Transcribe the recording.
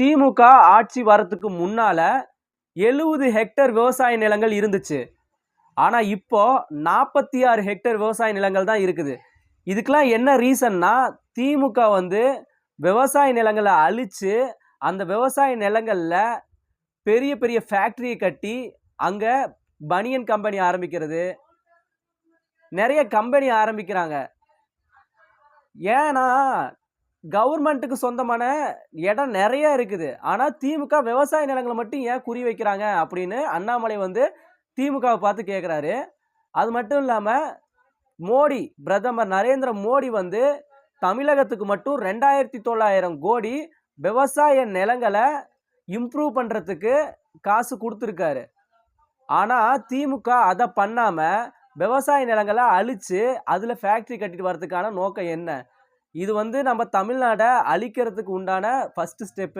திமுக ஆட்சி வரத்துக்கு முன்னால 70 ஹெக்டேர் விவசாய நிலங்கள் இருந்துச்சு. ஆனா இப்போ 46 ஹெக்டேர் விவசாய நிலங்கள் தான் இருக்குது. இதுக்கெல்லாம் என்ன ரீசன்னா, திமுக வந்து விவசாய நிலங்களை அழிச்சு அந்த விவசாய நிலங்கள்ல பெரிய பெரிய ஃபேக்டரியை கட்டி அங்க பனியன் கம்பெனி ஆரம்பிக்கிறது, நிறைய கம்பெனி ஆரம்பிக்கிறாங்க. ஏன்னா கவர்மெண்ட்டுக்கு சொந்தமான இடம் நிறைய இருக்குது. ஆனா திமுக விவசாய நிலங்களை மட்டும் ஏன் குறி வைக்கிறாங்க அப்படின்னு அண்ணாமலை வந்து திமுகவை பார்த்து கேட்குறாரு. அது மட்டும் இல்லாம மோடி, பிரதமர் நரேந்திர மோடி வந்து தமிழகத்துக்கு மட்டும் 2900 கோடி விவசாய நிலங்களை இம்ப்ரூவ் பண்றதுக்கு காசு கொடுத்துருக்காரு. ஆனா திமுக அதை பண்ணாம விவசாய நிலங்களை அழிச்சு அதுல ஃபேக்டரி கட்டிட்டு வர்றதுக்கான நோக்கம் என்ன? இது வந்து நம்ம தமிழ்நாடை அழிக்கிறதுக்கு உண்டான ஃபர்ஸ்ட் ஸ்டெப்.